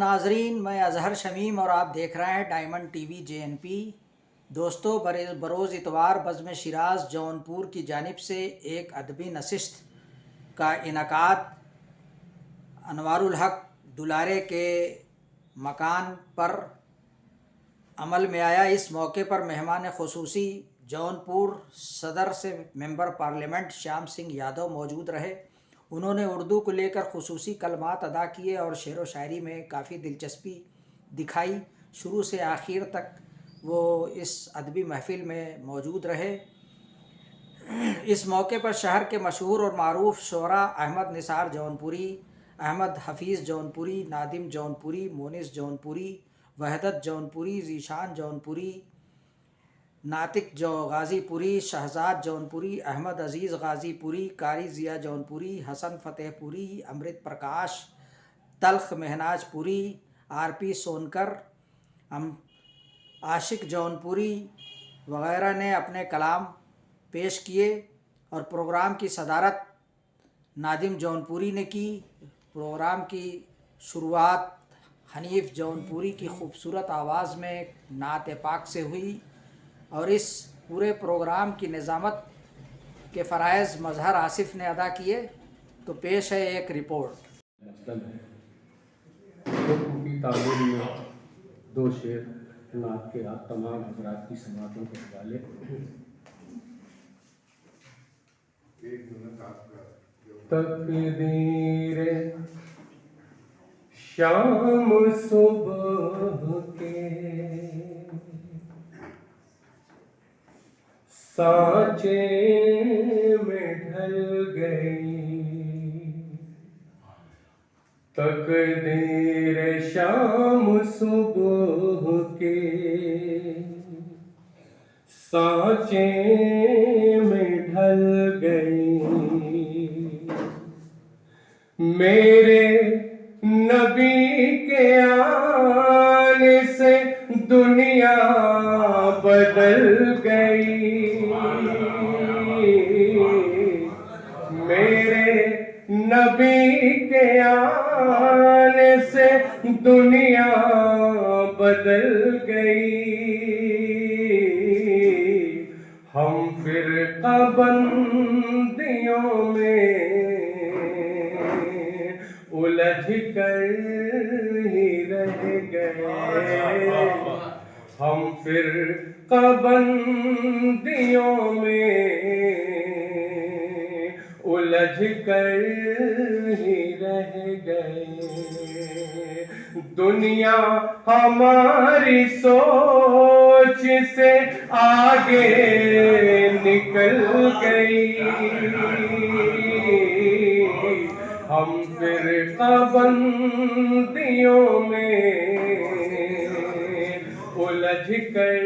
नाजरीन, मैं अजहर शमीम और आप देख रहे हैं डायमंड टीवी JNP। दोस्तों, बरोज़ इतवार बज़्म शिराज जौनपुर की जानिब से एक अदबी नशिस्त का इनकाद अनवारुल हक दुलारे के मकान पर अमल में आया। इस मौके पर मेहमान ख़ुसूसी जौनपुर सदर से मेंबर पार्लियामेंट श्याम सिंह यादव मौजूद रहे। उन्होंने उर्दू को लेकर ख़ुसूसी कलमात अदा किए और शेर व शायरी में काफ़ी दिलचस्पी दिखाई। शुरू से आखिर तक वो इस अदबी महफ़िल में मौजूद रहे। इस मौके पर शहर के मशहूर और मारूफ शोरा अहमद निसार जौनपुरी, अहमद हफीज़ जौनपुरी, नादिम जौनपुरी, मोनिस जौनपुरी, वहदत जौनपुरी, ज़ीशान जौनपुरी, नातिक गाज़ीपुरी, शहजाद जौनपुरी, अहमद अज़ीज़ गाज़ीपुरी, कारी ज़िया जौनपुरी, हसन फ़तेहपुरी, अमृत प्रकाश, तल्ख महनाजपुरी, RP सोनकर, आशिक जौनपुरी वग़ैरह ने अपने कलाम पेश किए और प्रोग्राम की सदारत नादिम जौनपुरी ने की। प्रोग्राम की शुरुआत हनीफ़ जौनपुरी की खूबसूरत आवाज़ में नात पाक से हुई और इस पूरे प्रोग्राम की निज़ामत के फ़राइज़ मज़हर आसिफ़ ने अदा किए। तो पेश है एक रिपोर्ट। हुक्म की तामील में दो शेर नात के आप तमाम हज़रात की समातों के हवाले। तकदीर शाम सुबह के सांचे में ढल गई, तकदीर शाम सुबह के सांचे में ढल गई। मेरे नबी के आने से दुनिया बदल गई। मेरे नबी के आने से दुनिया बदल गई। हम फ़िरक़ा बंदियों में उलझ कर ही रह गए। हम फ़िरक़ा बंदियों में उलझ कर ही रह गए। दुनिया हमारी सोच से आगे निकल गई। हम फ़िरक़ा बंदियों में उलझ कर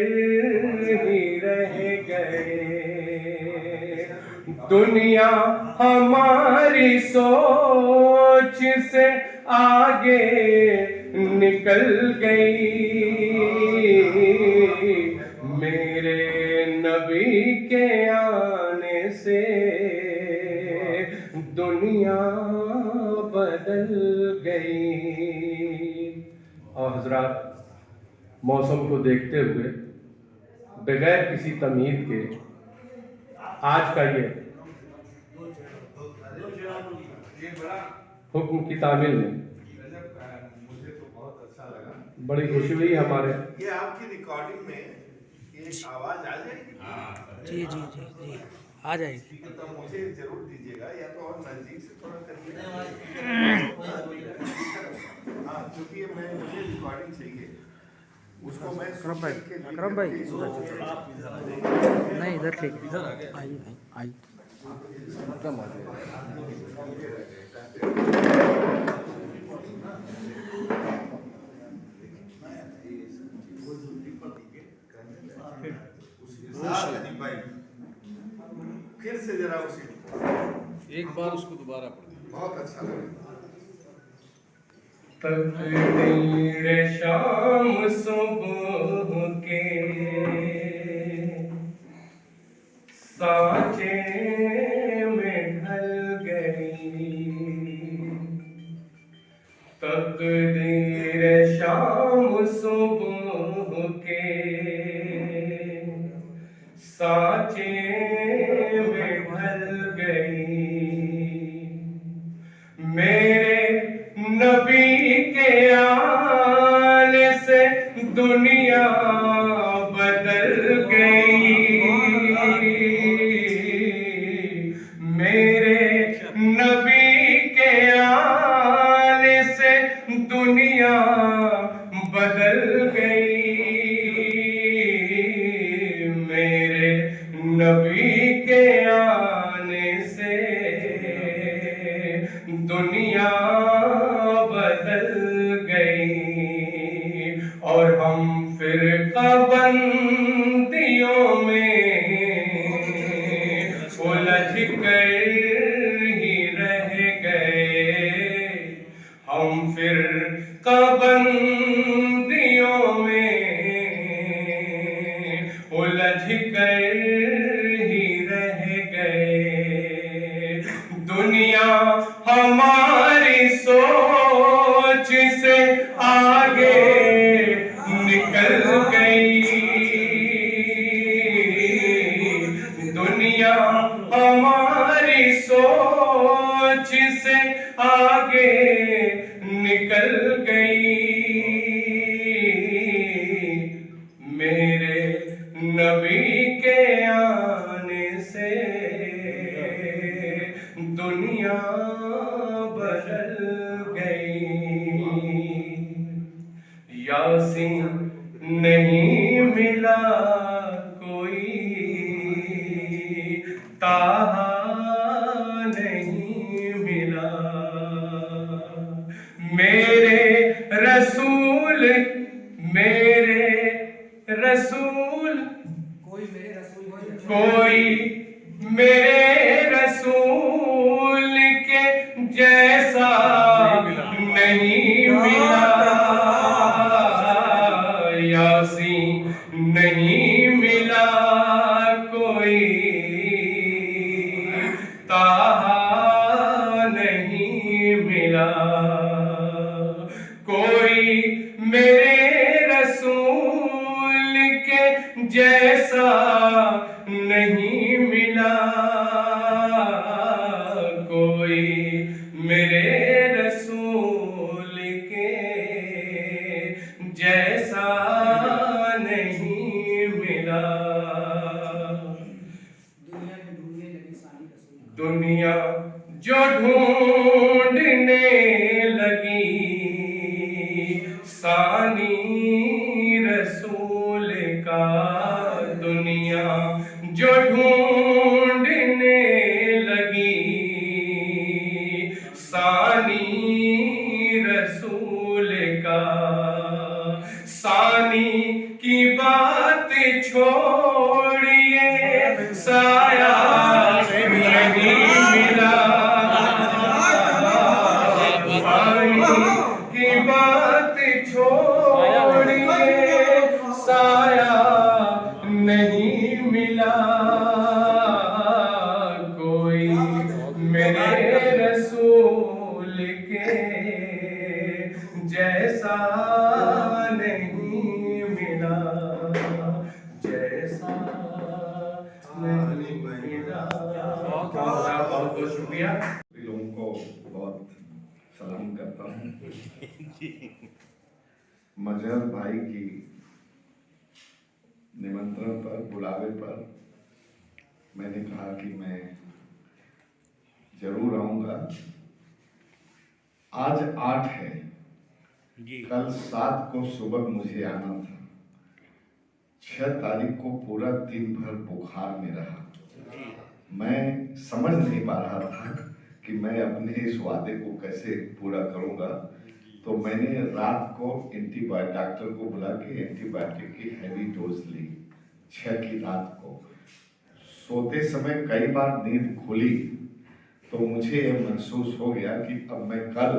ही रह गए। दुनिया हमारी सोच से आगे निकल गई। मेरे नबी के आने से दुनिया बदल गई। और हजरात, मौसम को देखते हुए बगैर किसी तमीद के आज का ये हुक्म की तामील में मुझे तो बहुत अच्छा लगा। बड़ी खुशी हुई हमारे। ये आपकी रिकॉर्डिंग में एक आवाज आ जाएगी। जी जी जी जी आ जाएगी। तो मुझे जरूर दीजिएगा, या तो और नजदीक से थोड़ा करिए। हाँ, क्योंकि मुझे रिकॉर्डिंग चाहिए, उसको मैं अकरम भाई नहीं, इधर ठीक है। आइए आइए। फिर से जरा उसी एक बार उसको दोबारा पढ़। बहुत अच्छा लगा। तकदीर शाम सुबह के सांचे में ढल गई। तकदीर सुबह के सांचे में ढल गई, मेरे नबी के आने से दुनिया बदल गई, मेरे नबी के आने से दुनिया बदल गई, मेरे नबी के आने से दुनिया बदल गई। और हम फिरका बंदियों में उलझ कर ही रह गए, हम फिरका बंदियों में उलझ कर ही रह गए। दुनिया हमारी सोच से आगे निकल गई, दुनिया हमारी सोच से आगे निकल गई, मेरे नबी के आने से दुनिया बदल गई। यासीन नहीं मिला कोई, ताहा नहीं मिला, मेरे रसूल कोई मेरे रसूल के जैसा नहीं मिला, यासीन नहीं मिला कोई, ताहा नहीं मिला, कोई मेरे रसूल के जैसा नहीं मिला, कोई मेरे रसूल के जैसा नहीं मिला। दुनिया जो ढूंढने लगी सानी रसूल का, दुनिया जो ढूंढने लगी सानी रसूल का, सानी की बात छोड़िए साया नहीं मिला, सानी की बात छोड़िए साया नहीं मिला, कोई मेरे रसूल के जैसा नहीं मिला, जैसा नहीं मिला। बहुत बहुत शुक्रिया। लोगों को बहुत सलाम करता हूँ। मजहर भाई की निमंत्रण पर, बुलावे पर मैंने कहा कि मैं जरूर आऊंगा। आज 8 है, कल 7 को सुबह मुझे आना था, 6 तारीख को पूरा दिन भर बुखार में रहा। मैं समझ नहीं पा रहा था कि मैं अपने इस वादे को कैसे पूरा करूंगा, तो मैंने रात को डॉक्टर को बुला के एंटीबायोटिक की हैवी डोज ली 6 की रात को। सोते समय कई बार नींद खुली तो मुझे ये महसूस हो गया कि अब मैं कल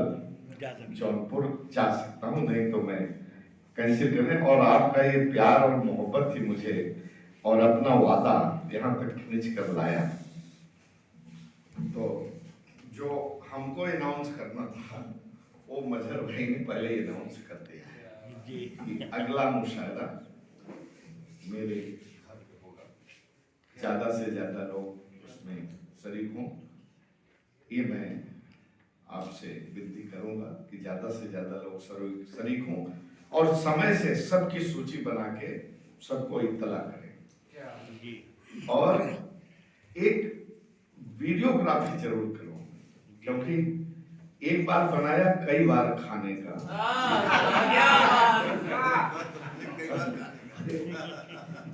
जौनपुर जा सकता हूँ, नहीं तो मैं कैंसिल करें। और आपका ये प्यार और मोहब्बत ही मुझे और अपना वादा यहाँ तक खींच कर लाया। तो जो हमको अनाउंस करना था वो मजहर भाई ने पहले अनाउंस कर दिया। कि अगला मुशायरा मेरे घर पे होगा, ज़्यादा से ज़्यादा लोग उसमें शरीक हों। ये मैं आपसे विनती करूंगा कि ज़्यादा से ज़्यादा लोग शरीक हों और समय से सबकी सूची बना के सबको इत्तला करें। और एक वीडियोग्राफी जरूर करो, क्योंकि एक बार बनाया कई बार खाने का।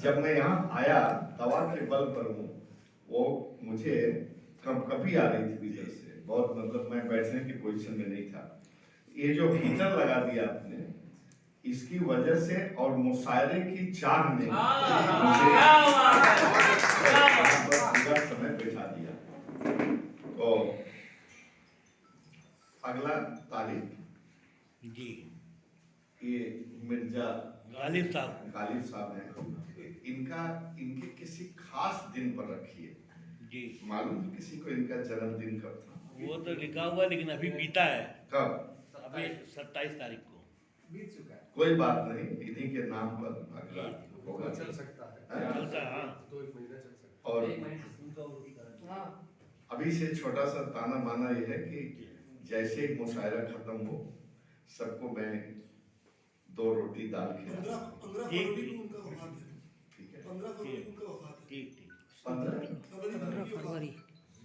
जब मैं यहाँ आया दवा के बल पर हूँ, वो मुझे कभी आ रही थी भीतर से, बहुत मतलब मैं बैठने की पोजीशन में नहीं था। ये जो हीटर लगा दिया आपने, इसकी वजह से और मुशायरे की चाह ने पूरा समय बैठा दिया। तो अगला तारीख जी, ये मिर्जा गालिब साहब हैं। इनके किसी खास दिन पर रखिए। जी, मालूम है किसी को इनका जन्मदिन कब था? वो तो लिखा हुआ लेकिन अभी बीता है। कब? अभी 27 तारीख को बीत चुका है। कोई बात नहीं, इन्हीं के नाम पर अगला होगा। चल सकता है, चलता है, हाँ। 2 महीना चल सकता है। और अभी से छोटा सा ताना बाना यह है कि जैसे ही मुशायरा खत्म हो, सबको मैं 2 रोटी दाल खिला। 15 फरवरी को उनका वफात है। ठीक है, 15 फरवरी को उनका वफात है। ठीक ठीक। 15 फरवरी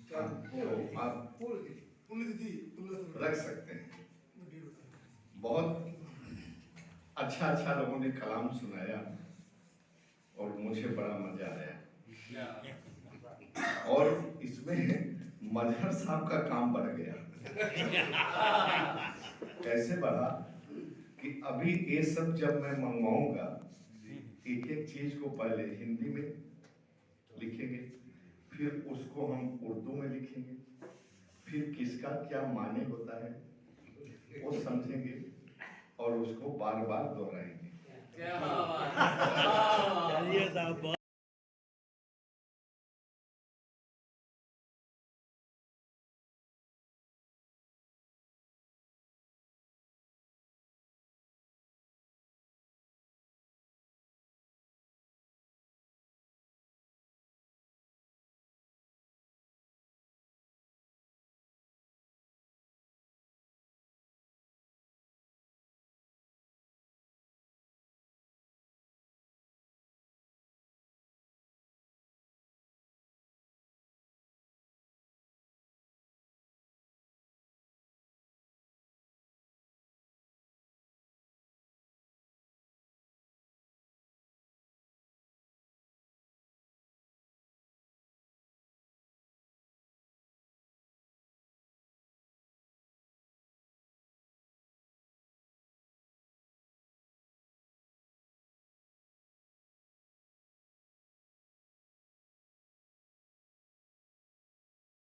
तो आप पुण्यतिथि 15 फरवरी रख सकते हैं। बहुत अच्छा लोगों ने कलाम सुनाया और मुझे बड़ा मजा आया। और इसमें मजहर साहब का काम बढ़ गया। कैसे बढ़ा कि अभी ये सब जब मैं मंगवाऊंगा, एक चीज को पहले हिंदी में लिखेंगे, फिर उसको हम उर्दू में लिखेंगे, फिर किसका क्या माने होता है वो समझेंगे और उसको बार बार दोहराएंगे।